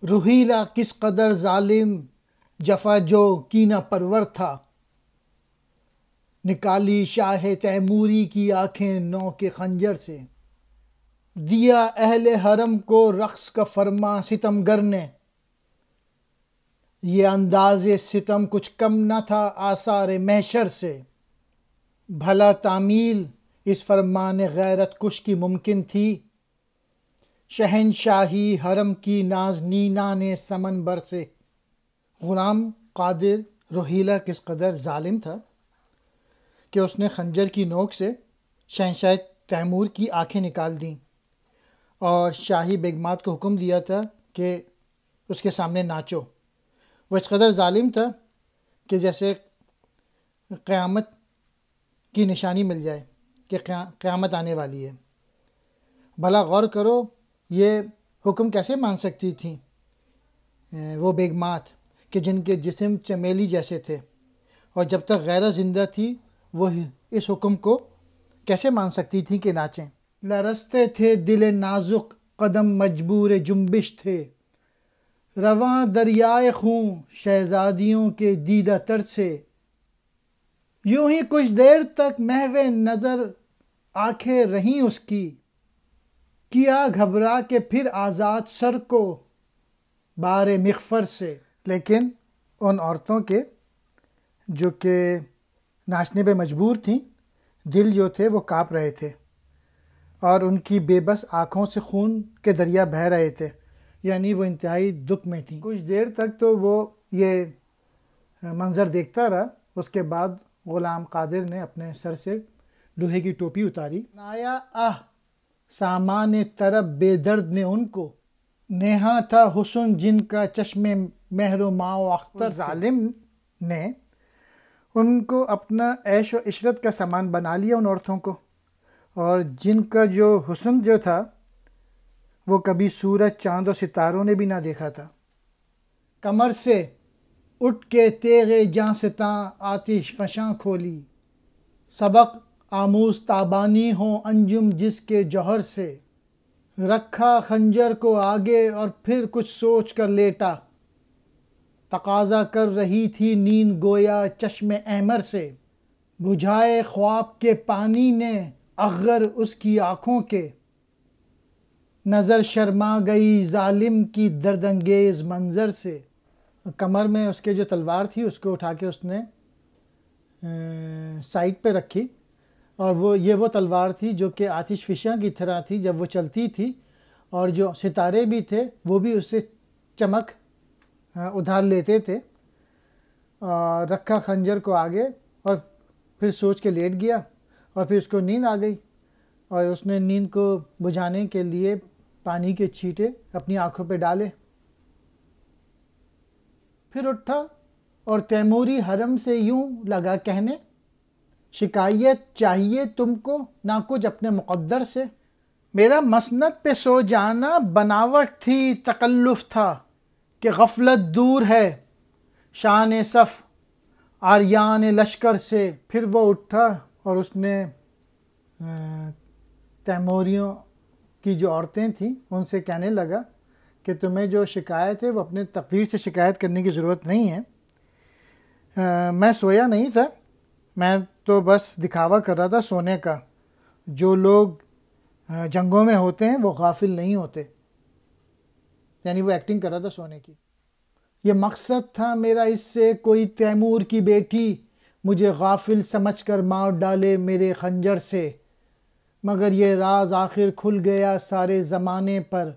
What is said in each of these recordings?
روہیلا کس قدر ظالم جفا جو کینہ پرور تھا، نکالی شاہ تیموری کی آنکھیں نو کے خنجر سے، دیا اہل حرم کو رقص کا فرما ستمگر نے، یہ انداز ستم کچھ کم نہ تھا آثار محشر سے، بھلا تعمیل اس فرمان غیرت کش کی ممکن تھی، شہنشاہی حرم کی نازنینان سمنبر سے۔ غلام قادر روہیلا کس قدر ظالم تھا کہ اس نے خنجر کی نوک سے شہنشاہ تیمور کی آنکھیں نکال دیں اور شاہی بیگمات کو حکم دیا تھا کہ اس کے سامنے ناچو۔ وہ اس قدر ظالم تھا کہ جیسے قیامت کی نشانی مل جائے کہ قیامت آنے والی ہے۔ بھلا غور کرو یہ حکم کیسے مان سکتی تھیں وہ بیگمات کہ جن کے جسم چمیلی جیسے تھے، اور جب تک غیرہ زندہ تھی وہ اس حکم کو کیسے مان سکتی تھیں کہ ناچیں؟ لرزتے تھے دل نازک، قدم مجبور جنبش تھے، رواں دریائے خون شہزادیوں کے دیدہ تر سے، یوں ہی کچھ دیر تک محو نظر آنکھیں رہیں اس کی، کیا گھبرا کے پھر آزاد سر کو بار مغفر سے۔ لیکن ان عورتوں کے جو کہ ناچنے پہ مجبور تھیں، دل جو تھے وہ کانپ رہے تھے اور ان کی بے بس آنکھوں سے خون کے دریا بہہ رہے تھے، یعنی وہ انتہائی دکھ میں تھیں۔ کچھ دیر تک تو وہ یہ منظر دیکھتا رہا، اس کے بعد غلام قادر نے اپنے سر سے لوہے کی ٹوپی اتاری، نایا سامان طرب بے درد نے ان کو، نیہا تھا حسن جن کا چشم مہر و ماء و اختر سے۔ ظالم نے ان کو اپنا عیش و عشرت کا سامان بنا لیا، ان عورتوں کو، اور جن کا جو حسن جو تھا وہ کبھی سورج چاند و ستاروں نے بھی نہ دیکھا تھا۔ کمر سے اٹھ کے تیغ جاں ستاں آتش فشاں کھولی، سبق آموز تابانی ہوں انجم جس کے جوہر سے، رکھا خنجر کو آگے اور پھر کچھ سوچ کر لیٹا، تقاضا کر رہی تھی نیند گویا چشم احمر سے، بجھائے خواب کے پانی نے اغر اس کی آنکھوں کے، نظر شرما گئی ظالم کی درد انگیز منظر سے۔ کمر میں اس کے جو تلوار تھی اس کو اٹھا کے اس نے سائڈ پہ رکھی، اور وہ تلوار تھی جو کہ آتش فشاں کی طرح تھی جب وہ چلتی تھی، اور جو ستارے بھی تھے وہ بھی اس سے چمک ادھار لیتے تھے۔ رکھا خنجر کو آگے اور پھر سوچ کے لیٹ گیا، اور پھر اس کو نیند آ گئی، اور اس نے نیند کو بجھانے کے لیے پانی کے چھینٹے اپنی آنکھوں پہ ڈالے، پھر اٹھا اور تیموری حرم سے یوں لگا کہنے، شکایت چاہیے تم کو نہ کچھ اپنے مقدر سے، میرا مسند پہ سو جانا بناوٹ تھی تکلف تھا، کہ غفلت دور ہے شان صف آریان لشکر سے۔ پھر وہ اٹھا اور اس نے تیموریوں کی جو عورتیں تھیں ان سے کہنے لگا کہ تمہیں جو شکایت ہے وہ اپنے تقدیر سے شکایت کرنے کی ضرورت نہیں ہے، میں سویا نہیں تھا، میں تو بس دکھاوا کر رہا تھا سونے کا، جو لوگ جنگوں میں ہوتے ہیں وہ غافل نہیں ہوتے، یعنی وہ ایکٹنگ کر رہا تھا سونے کی۔ یہ مقصد تھا میرا اس سے کوئی تیمور کی بیٹی مجھے غافل سمجھ کر مار ڈالے میرے خنجر سے، مگر یہ راز آخر کھل گیا سارے زمانے پر،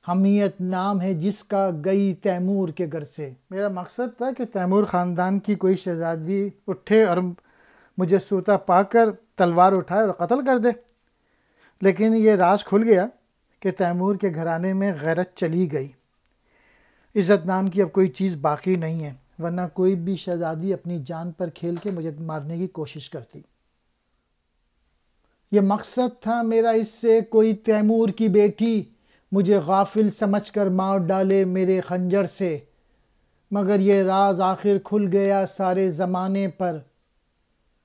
حمیت نام ہے جس کا گئی تیمور کے گھر سے۔ میرا مقصد تھا کہ تیمور خاندان کی کوئی شہزادی اٹھے اور مجھے سوتا پا کر تلوار اٹھائے اور قتل کر دے، لیکن یہ راز کھل گیا کہ تیمور کے گھرانے میں غیرت چلی گئی، عزت نام کی اب کوئی چیز باقی نہیں ہے، ورنہ کوئی بھی شہزادی اپنی جان پر کھیل کے مجھے مارنے کی کوشش کرتی۔ یہ مقصد تھا میرا اس سے کوئی تیمور کی بیٹی مجھے غافل سمجھ کر مار ڈالے میرے خنجر سے، مگر یہ راز آخر کھل گیا سارے زمانے پر،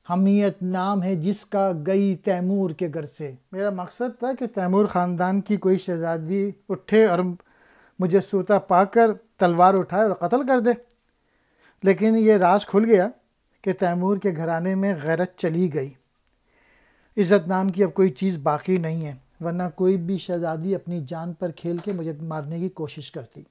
حمیت نام ہے جس کا گئی تیمور کے گھر سے۔ میرا مقصد تھا کہ تیمور خاندان کی کوئی شہزادی اٹھے اور مجھے سوتا پا کر تلوار اٹھائے اور قتل کر دے۔ لیکن یہ راز کھل گیا کہ تیمور کے گھرانے میں غیرت چلی گئی، عزت نام کی اب کوئی چیز باقی نہیں ہے، ورنہ کوئی بھی شہزادی اپنی جان پر کھیل کے مجھے مارنے کی کوشش کرتی۔